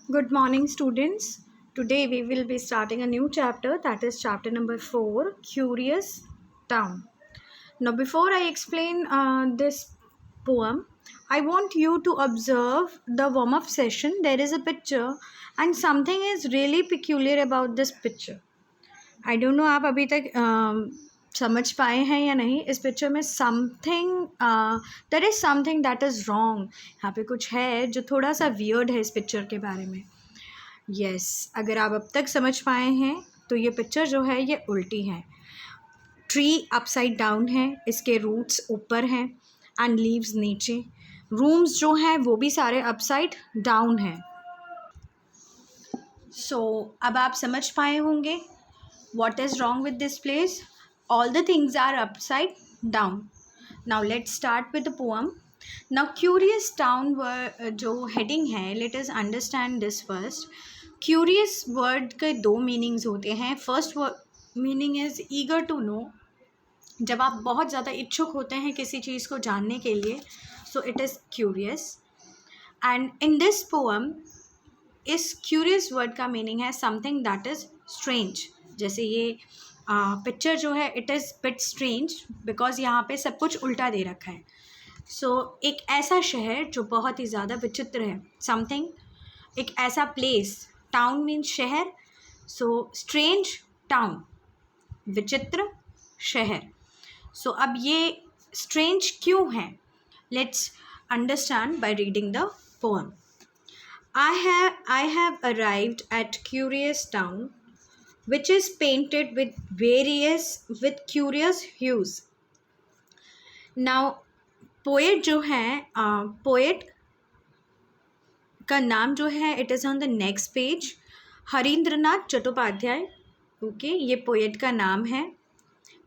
Good morning, students. Today we will be starting a new chapter, that is chapter number 4, Curious Town. Now, before I explain this poem, I want you to observe the warm up session. There is a picture, and something is really peculiar about this picture. I don't know आप अभी तक समझ पाए हैं या नहीं. इस picture में something there is something that is wrong. यहाँ पे कुछ है जो थोड़ा सा वियर्ड है इस पिक्चर के बारे में. यस, अगर आप अब तक समझ पाए हैं तो ये पिक्चर जो है ये उल्टी है. ट्री अपसाइड डाउन है, इसके रूट्स ऊपर हैं एंड लीव्स नीचे. रूम्स जो हैं वो भी सारे अपसाइड डाउन हैं. सो अब आप समझ पाए होंगे what is wrong with this place. All the things are upside down. Now let's start with the poem. Now curious town जो heading है, let us understand this first. Curious word के दो meanings होते हैं. First meaning is eager to know. जब आप बहुत ज़्यादा इच्छुक होते हैं किसी चीज़ को जानने के लिए, so it is curious. And in this poem इस curious word का meaning है something that is strange. जैसे ये पिक्चर जो है it is bit strange because यहाँ पे सब कुछ उल्टा दे रखा है. सो एक ऐसा शहर जो बहुत ही ज़्यादा विचित्र है. समथिंग, एक ऐसा प्लेस. टाउन मीन्स शहर, सो स्ट्रेंज टाउन, विचित्र शहर. सो अब ये स्ट्रेंज क्यों है, let's understand by reading the poem. I have arrived at curious town which is painted with curious hues. Now poet जो है poet का नाम जो है it is on the next page. Harindranath Chattopadhyay. Okay, ये पोएट का नाम है.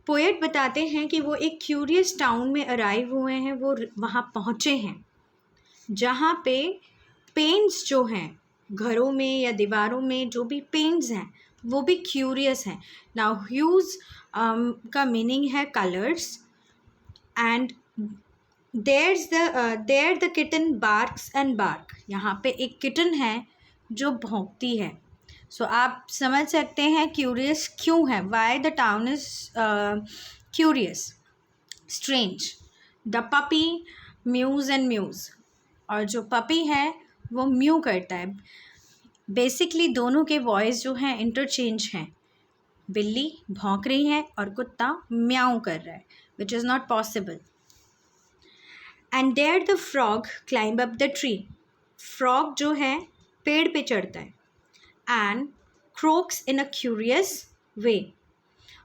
पोएट बताते हैं कि वो एक क्यूरियस टाउन में अराइव हुए हैं, वो वहाँ पहुँचे हैं जहाँ पे पेंट्स जो हैं घरों में या दीवारों में, जो भी पेंट्स हैं वो भी क्यूरियस हैं. नाउ ह्यूज़ का मीनिंग है colours. And there the kitten barks and bark. यहाँ पे एक किटन है जो भौंकती है. सो आप समझ सकते हैं क्यूरियस क्यों है, why the town is curious, strange. The puppy muse and muse. और जो पपी है वो म्यू करता है. बेसिकली दोनों के वॉइस जो हैं इंटरचेंज हैं. बिल्ली भौंक रही है और कुत्ता म्याऊ कर रहा है, which is not possible. And there the frog climb up the tree. Frog जो है पेड़ पे चढ़ता है. And croaks in a curious way.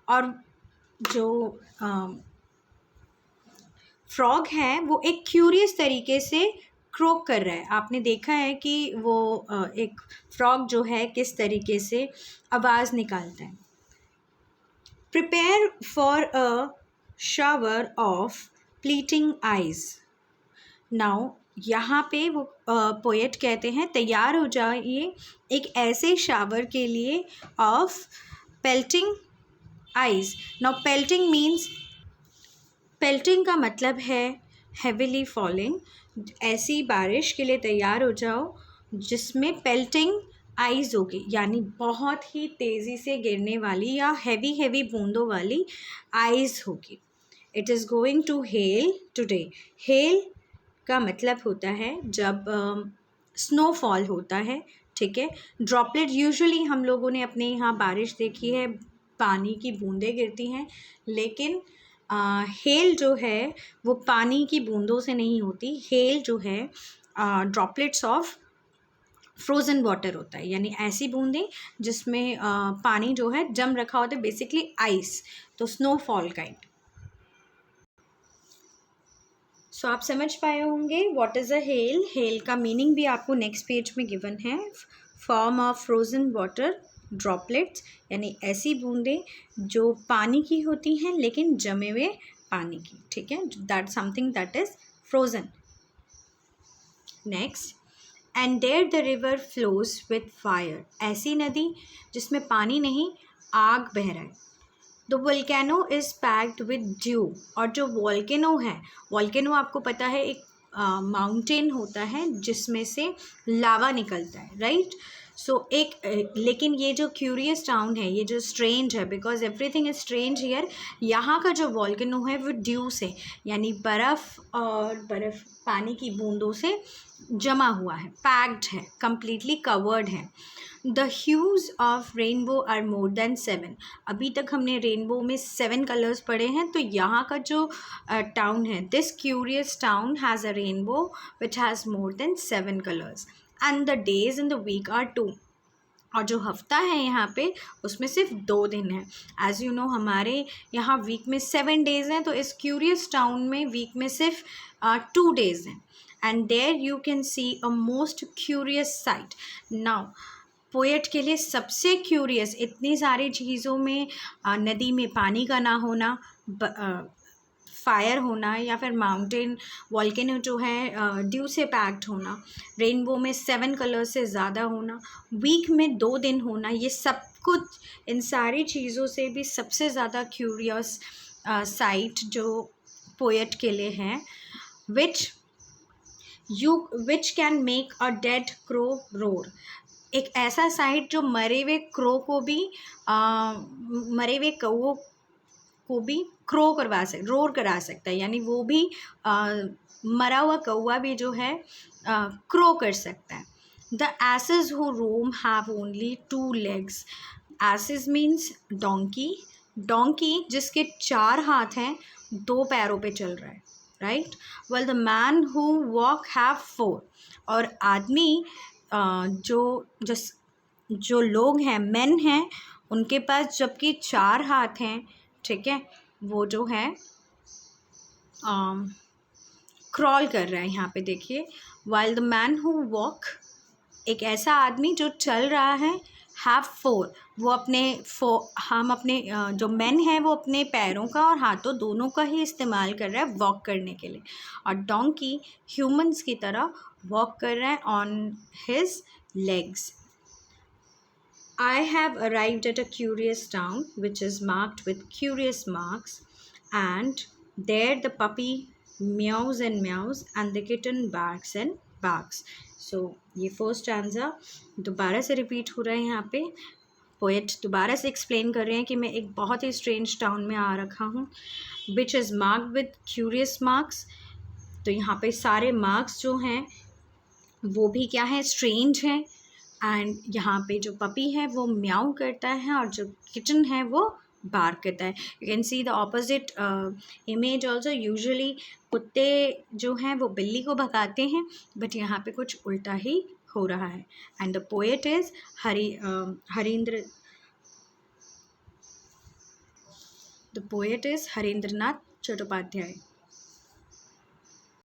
और जो फ्रॉग है वो एक क्यूरियस तरीके से क्रोक कर रहा है. आपने देखा है कि वो एक फ्रॉग जो है किस तरीके से आवाज़ निकालता है. Prepare for a shower of pleating eyes. Now यहाँ पे वो पोएट कहते हैं तैयार हो जाइए एक ऐसे शावर के लिए of pelting eyes. Now pelting means, pelting का मतलब है हेविली फॉलिंग. ऐसी बारिश के लिए तैयार हो जाओ जिसमें पेल्टिंग आइज़ होगी, यानी बहुत ही तेज़ी से गिरने वाली या हैवी बूंदों वाली आइज़ होगी. It is going to hail today. Hail का मतलब होता है जब स्नोफॉल होता है, ठीक है. ड्रॉपलेट, यूजुअली हम लोगों ने अपने यहाँ बारिश देखी है, पानी की बूंदें गिरती हैं, लेकिन हेल जो है वो पानी की बूंदों से नहीं होती. हेल जो है ड्रॉपलेट्स ऑफ फ्रोज़न वाटर होता है, यानी ऐसी बूंदें जिसमें पानी जो है जम रखा होता है, बेसिकली आइस. तो स्नोफॉल काइंड. सो आप समझ पाए होंगे what is a hello. Hello का मीनिंग भी आपको नेक्स्ट पेज में गिवन है. Form of frozen water droplets, यानी ऐसी बूंदें जो पानी की होती हैं लेकिन जमे हुए पानी की, ठीक है. That something that is frozen. Next, and there the river flows with fire. ऐसी नदी जिसमें पानी नहीं, आग बह रहा है. The volcano is packed with dew. और जो वोल्केनो है, वोल्केनो आपको पता है एक माउंटेन होता है जिसमें से लावा निकलता है, राइट। सो लेकिन ये जो क्यूरियस टाउन है, ये जो स्ट्रेंज है, because everything is strange here, यहाँ का जो वॉल्केनो है वो ड्यू से, यानी बर्फ़ पानी की बूंदों से जमा हुआ है, पैक्ड है, कम्प्लीटली कवर्ड है। The hues of rainbow are more than 7। अभी तक हमने रेनबो में 7 कलर्स पढ़े हैं, तो यहाँ का जो टाउन है, this curious town has a rainbow which has more than 7 colours and the days in the week are 2। और जो हफ्ता है यहाँ पे उसमें सिर्फ 2 दिन है। एज़ यू नो हमारे यहाँ वीक में 7 डेज़ हैं, तो इस क्यूरियस टाउन में वीक में सिर्फ 2 डेज़ हैं। And there you can see a most curious sight. Now poet के लिए सबसे क्यूरियस, इतनी सारी चीज़ों में नदी में पानी का ना होना, फायर होना, या फिर माउंटेन वॉल्केनो जो है ड्यू से पैक्ड होना, रेनबो में 7 कलर से ज़्यादा होना, वीक में 2 दिन होना, ये सब कुछ, इन सारी चीज़ों से भी सबसे ज़्यादा क्यूरियस साइट जो पोएट के लिए है, which can make a dead crow roar. एक ऐसा साइट जो मरे हुए क्रो को भी मरे हुए कौओं को भी रोर करा सकता है, यानी वो भी मरा हुआ कौआ भी जो है क्रो कर सकता है। The asses who roam have only 2 legs। Asses means donkey जिसके 4 हाथ हैं, 2 पैरों पे चल रहा है, right. Well the man who walk have 4। और आदमी जो लोग हैं, मेन हैं, उनके पास जबकि 4 हाथ हैं, ठीक है, वो जो है क्रॉल कर रहा है। यहाँ पे देखिए, while the man who walk, एक ऐसा आदमी जो चल रहा है, हैव 4, वो हम अपने जो मैन है वो अपने पैरों का और हाथों दोनों का ही इस्तेमाल कर रहा है वॉक करने के लिए, और डोंकी ह्यूमंस की तरह वॉक कर रहा है on his legs. I have arrived at a curious town which is marked with curious marks, and there the puppy meows and meows and the kitten barks and barks. So ये first stanza दोबारा से repeat हो रहा है। यहाँ पे poet दोबारा से एक्सप्लेन कर रहे हैं कि मैं एक बहुत ही स्ट्रेंज टाउन में आ रखा हूँ, which is marked with curious marks. तो यहाँ पे सारे मार्क्स जो हैं वो भी क्या है, स्ट्रेंज है। एंड यहाँ पे जो पपी है वो म्याऊ करता है और जो किचन है वो बार्क करता है। You can see the opposite image also. Usually कुत्ते जो हैं वो बिल्ली को भगाते हैं, बट यहाँ पे कुछ उल्टा ही हो रहा है। And the poet is Harindranath Chattopadhyay.